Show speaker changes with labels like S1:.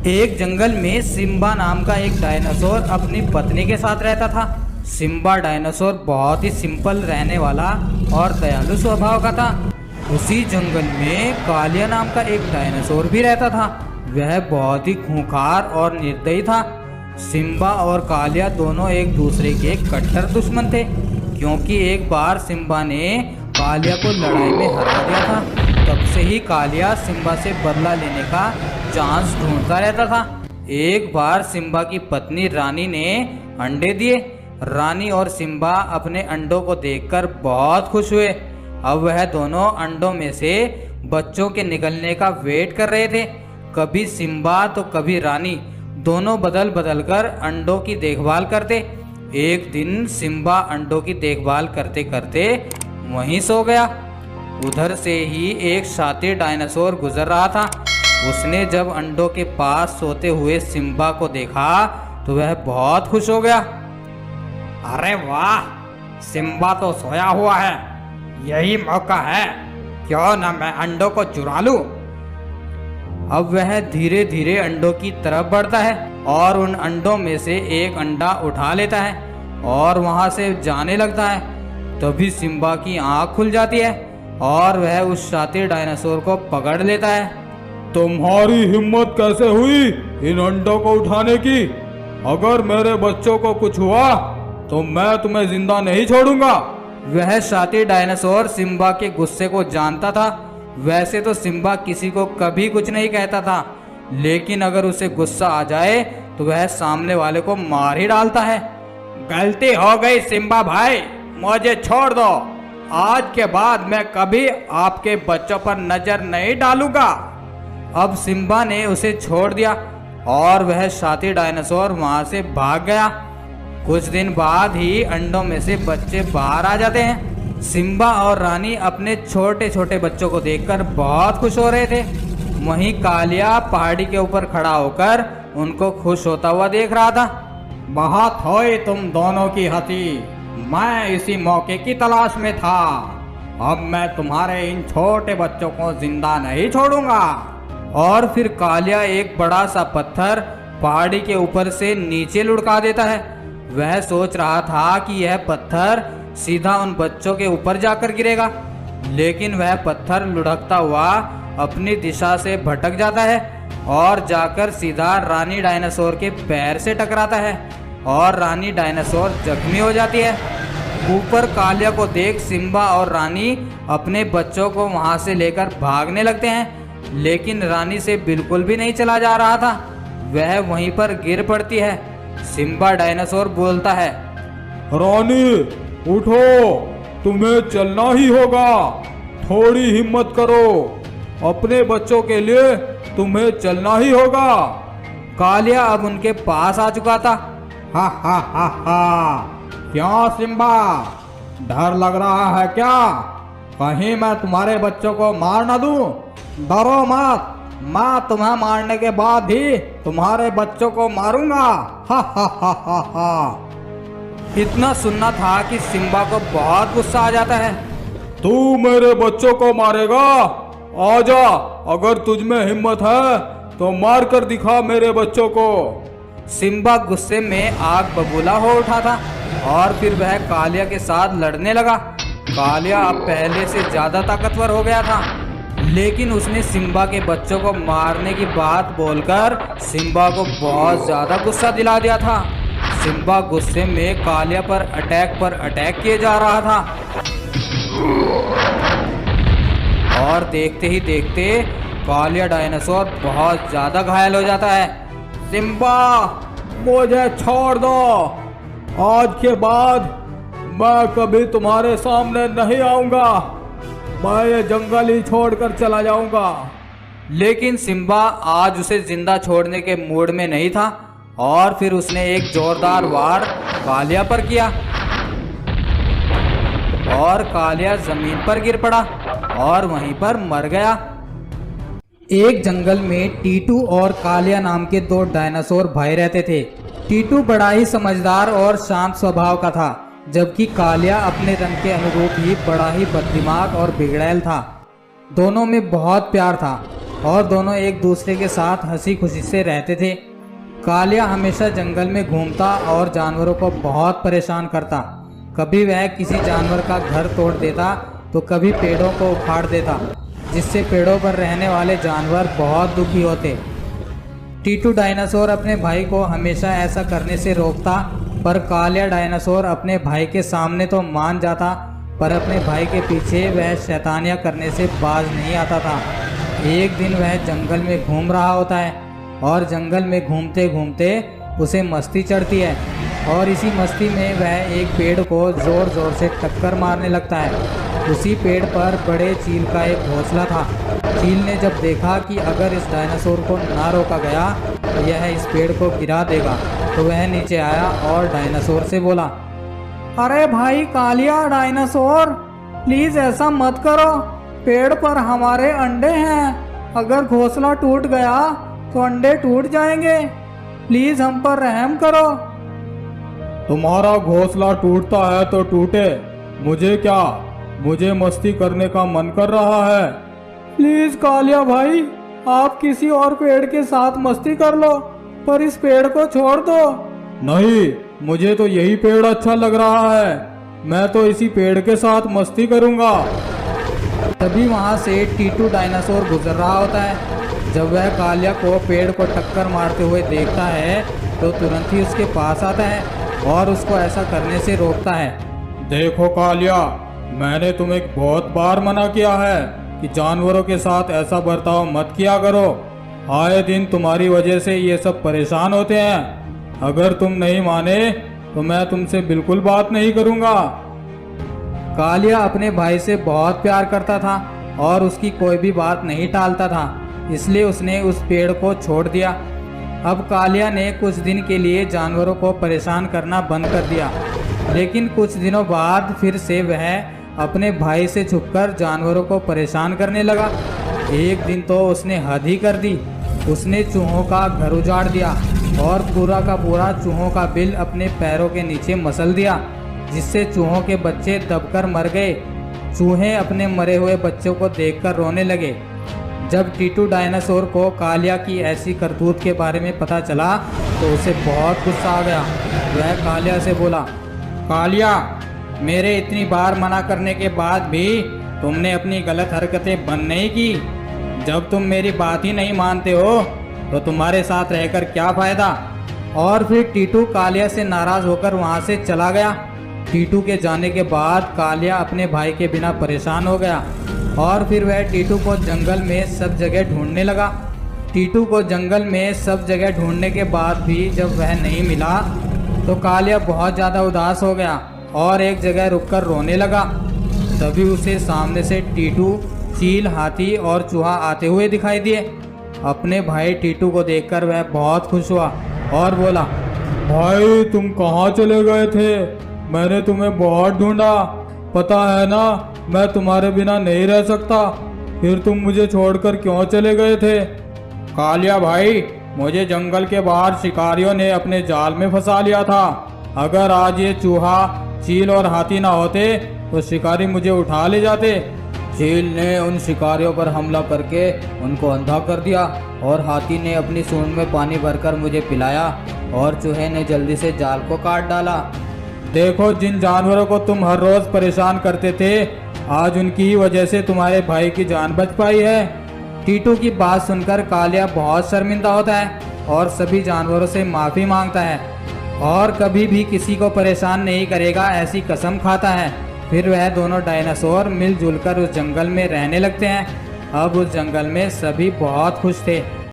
S1: एक जंगल में सिम्बा नाम का एक डायनासोर अपनी पत्नी के साथ रहता था। सिम्बा डायनासोर बहुत ही सिंपल रहने वाला और दयालु स्वभाव का था। उसी जंगल में कालिया नाम का एक डायनासोर भी रहता था। वह बहुत ही खूंखार और निर्दयी था। सिम्बा और कालिया दोनों एक दूसरे के कट्टर दुश्मन थे, क्योंकि एक बार सिम्बा ने कालिया को लड़ाई में हरा दिया था। तब से ही कालिया सिम्बा से बदला लेने का चांस ढूंढता रहता था। एक बार सिम्बा की पत्नी रानी ने अंडे दिए। रानी और सिम्बा अपने अंडों को देखकर बहुत खुश हुए। अब वह दोनों अंडों में से बच्चों के निकलने का वेट कर रहे थे। कभी सिम्बा तो कभी रानी, दोनों बदल बदल कर अंडों की देखभाल करते। एक दिन सिम्बा अंडों की देखभाल करते करते वहीं सो गया। उधर से ही एक शातिर डायनासोर गुजर रहा था। उसने जब अंडों के पास सोते हुए सिम्बा को देखा तो वह बहुत खुश हो गया।
S2: अरे वाह, सिम्बा तो सोया हुआ है, यही मौका है, क्यों न मैं अंडों को चुरा लूं।
S1: अब वह धीरे धीरे अंडों की तरफ बढ़ता है और उन अंडों में से एक अंडा उठा लेता है और वहां से जाने लगता है। तभी सिम्बा की आंख खुल जाती है और वह उस शातिर डायनासोर को पकड़ लेता है।
S3: तुम्हारी हिम्मत कैसे हुई इन अंडों को उठाने की? अगर मेरे बच्चों को कुछ हुआ तो मैं तुम्हें जिंदा नहीं छोड़ूंगा।
S1: वह शातिर डायनासोर सिम्बा के गुस्से को जानता था। वैसे तो सिम्बा किसी को कभी कुछ नहीं कहता था, लेकिन अगर उसे गुस्सा आ जाए तो वह सामने वाले को मार ही डालता है।
S2: गलती हो गई सिम्बा भाई, मुझे छोड़ दो। आज के बाद मैं कभी आपके बच्चों पर नजर नहीं डालूंगा।
S1: अब सिम्बा ने उसे छोड़ दिया और वह शातिर डायनासोर वहां से भाग गया। कुछ दिन बाद ही अंडों में से बच्चे बाहर आ जाते हैं। सिम्बा और रानी अपने छोटे छोटे बच्चों को देखकर बहुत खुश हो रहे थे। वहीं कालिया पहाड़ी के ऊपर खड़ा होकर उनको खुश होता हुआ देख रहा था।
S2: बहुत हुई तुम दोनों की हंसी, मैं इसी मौके की तलाश में था। अब मैं तुम्हारे इन छोटे बच्चों को जिंदा नहीं छोड़ूंगा।
S1: और फिर कालिया एक बड़ा सा पत्थर पहाड़ी के ऊपर से नीचे लुढ़का देता है। वह सोच रहा था कि यह पत्थर सीधा उन बच्चों के ऊपर जाकर गिरेगा, लेकिन वह पत्थर लुढ़कता हुआ अपनी दिशा से भटक जाता है और जाकर सीधा रानी डायनासोर के पैर से टकराता है और रानी डायनासोर जख्मी हो जाती है। ऊपर कालिया को देख सिम्बा और रानी अपने बच्चों को वहां से लेकर भागने लगते हैं, लेकिन रानी से बिल्कुल भी नहीं चला जा रहा था। वह वहीं पर गिर पड़ती है। सिम्बा डायनासोर बोलता है,
S3: रानी उठो, तुम्हें चलना ही होगा। थोड़ी हिम्मत करो, अपने बच्चों के लिए तुम्हें चलना ही होगा।
S1: कालिया अब उनके पास आ चुका था।
S2: हा हा हा हा, क्यों सिम्बा, डर लग रहा है क्या? कहीं मैं तुम्हारे बच्चों को मार ना दूं? डरो मत, मैं तुम्हें मारने के बाद ही तुम्हारे बच्चों को मारूंगा। हा हा हा हा हा।
S1: इतना सुनना था कि सिम्बा को बहुत गुस्सा आ जाता है।
S3: तू मेरे बच्चों को मारेगा? आजा, अगर तुझ में हिम्मत है तो मार कर दिखा मेरे बच्चों को।
S1: सिम्बा गुस्से में आग बबूला हो उठा था और फिर वह कालिया के साथ लड़ने लगा। कालिया अब पहले से ज्यादा ताकतवर हो गया था, लेकिन उसने सिम्बा के बच्चों को मारने की बात बोलकर सिम्बा को बहुत ज्यादा गुस्सा दिला दिया था। सिम्बा गुस्से में कालिया पर अटैक किए जा रहा था और देखते ही देखते कालिया डायनासोर बहुत ज्यादा घायल हो जाता है।
S2: सिम्बा, मुझे छोड़ दो। आज के बाद मैं कभी तुम्हारे सामने नहीं आऊंगा। मैं ये जंगल ही छोड़कर चला जाऊंगा।
S1: लेकिन सिम्बा आज उसे जिंदा छोड़ने के मूड में नहीं था और फिर उसने एक जोरदार वार कालिया पर किया और कालिया जमीन पर गिर पड़ा और वहीं पर मर गया। एक जंगल में टीटू और कालिया नाम के दो डायनासोर भाई रहते थे। टीटू बड़ा ही समझदार और शांत स्वभाव का था, जबकि कालिया अपने रंग के अनुरूप ही बड़ा ही बददिमाग और बिगड़ैल था। दोनों में बहुत प्यार था। और दोनों एक दूसरे के साथ हंसी खुशी से रहते थे। कालिया हमेशा जंगल में घूमता और जानवरों को बहुत परेशान करता। कभी वह किसी जानवर का घर तोड़ देता तो कभी पेड़ों को उखाड़ देता, जिससे पेड़ों पर रहने वाले जानवर बहुत दुखी होते। टीटू डायनासोर अपने भाई को हमेशा ऐसा करने से रोकता, पर कालिया डायनासोर अपने भाई के सामने तो मान जाता, पर अपने भाई के पीछे वह शैतानियाँ करने से बाज नहीं आता था। एक दिन वह जंगल में घूम रहा होता है और जंगल में घूमते घूमते उसे मस्ती चढ़ती है और इसी मस्ती में वह एक पेड़ को ज़ोर ज़ोर से टक्कर मारने लगता है। उसी पेड़ पर बड़े चील का एक घोंसला था। चील ने जब देखा कि अगर इस डायनासोर को ना रोका गया तो यह इस पेड़ को गिरा देगा, तो वह नीचे आया और डायनासोर से बोला, अरे भाई कालिया डायनासोर, प्लीज़ ऐसा मत करो, पेड़ पर हमारे अंडे हैं, अगर घोंसला टूट गया तो अंडे टूट जाएंगे, प्लीज़ हम पर रहम करो।
S3: तुम्हारा घोंसला टूटता है तो टूटे, मुझे क्या, मुझे मस्ती करने का मन कर रहा है।
S2: प्लीज कालिया भाई, आप किसी और पेड़ के साथ मस्ती कर लो, पर इस पेड़ को छोड़ दो।
S3: नहीं, मुझे तो यही पेड़ अच्छा लग रहा है, मैं तो इसी पेड़ के साथ मस्ती करूंगा।
S1: तभी वहाँ से टीटू डायनासोर गुजर रहा होता है। जब वह कालिया को पेड़ को टक्कर मारते हुए देखता है तो तुरंत ही उसके पास आता है और उसको ऐसा करने से रोकता है।
S3: देखो कालिया, मैंने तुम्हें बहुत बार मना किया है कि जानवरों के साथ ऐसा बर्ताव मत किया करो। आए दिन तुम्हारी वजह से ये सब परेशान होते हैं। अगर तुम नहीं माने तो मैं तुमसे बिल्कुल बात नहीं करूंगा।
S1: कालिया अपने भाई से बहुत प्यार करता था और उसकी कोई भी बात नहीं टालता था, इसलिए उसने उस पेड़ को छोड़ दिया। अब कालिया ने कुछ दिन के लिए जानवरों को परेशान करना बंद कर दिया, लेकिन कुछ दिनों बाद फिर से वह अपने भाई से छुपकर जानवरों को परेशान करने लगा। एक दिन तो उसने हद ही कर दी। उसने चूहों का घर उजाड़ दिया और पूरा का पूरा चूहों का बिल अपने पैरों के नीचे मसल दिया, जिससे चूहों के बच्चे दबकर मर गए। चूहे अपने मरे हुए बच्चों को देखकर रोने लगे। जब टीटू डायनासोर को कालिया की ऐसी करतूत के बारे में पता चला तो उसे बहुत गुस्सा आ गया। वह कालिया से बोला, कालिया, मेरे इतनी बार मना करने के बाद भी तुमने अपनी गलत हरकतें बंद नहीं की। जब तुम मेरी बात ही नहीं मानते हो तो तुम्हारे साथ रहकर क्या फ़ायदा। और फिर टीटू कालिया से नाराज़ होकर वहाँ से चला गया। टीटू के जाने के बाद कालिया अपने भाई के बिना परेशान हो गया और फिर वह टीटू को जंगल में सब जगह ढूंढने लगा। टीटू को जंगल में सब जगह ढूंढने के बाद भी जब वह नहीं मिला तो कालिया बहुत ज़्यादा उदास हो गया और एक जगह रुककर रोने लगा। तभी उसे सामने से टीटू, चील, हाथी और चूहा आते हुए दिखाई दिए। अपने भाई टीटू को देखकर वह बहुत खुश हुआ और बोला,
S3: भाई तुम कहाँ चले गए थे? मैंने तुम्हें बहुत ढूंढा, पता है ना मैं तुम्हारे बिना नहीं रह सकता। फिर तुम मुझे छोड़कर क्यों चले गए थे?
S2: कालिया भाई, मुझे जंगल के बाहर शिकारियों ने अपने जाल में फंसा लिया था। अगर आज ये चूहा, चील और हाथी ना होते तो शिकारी मुझे उठा ले जाते। चील ने उन शिकारियों पर हमला करके उनको अंधा कर दिया और हाथी ने अपनी सूंड में पानी भरकर मुझे पिलाया और चूहे ने जल्दी से जाल को काट डाला। देखो, जिन जानवरों को तुम हर रोज़ परेशान करते थे, आज उनकी ही वजह से तुम्हारे भाई की जान बच पाई है। टीटू की बात सुनकर कालिया बहुत शर्मिंदा होता है और सभी जानवरों से माफ़ी मांगता है और कभी भी किसी को परेशान नहीं करेगा ऐसी कसम खाता है। फिर वह दोनों डायनासोर मिलजुल कर उस जंगल में रहने लगते हैं। अब उस जंगल में सभी बहुत खुश थे।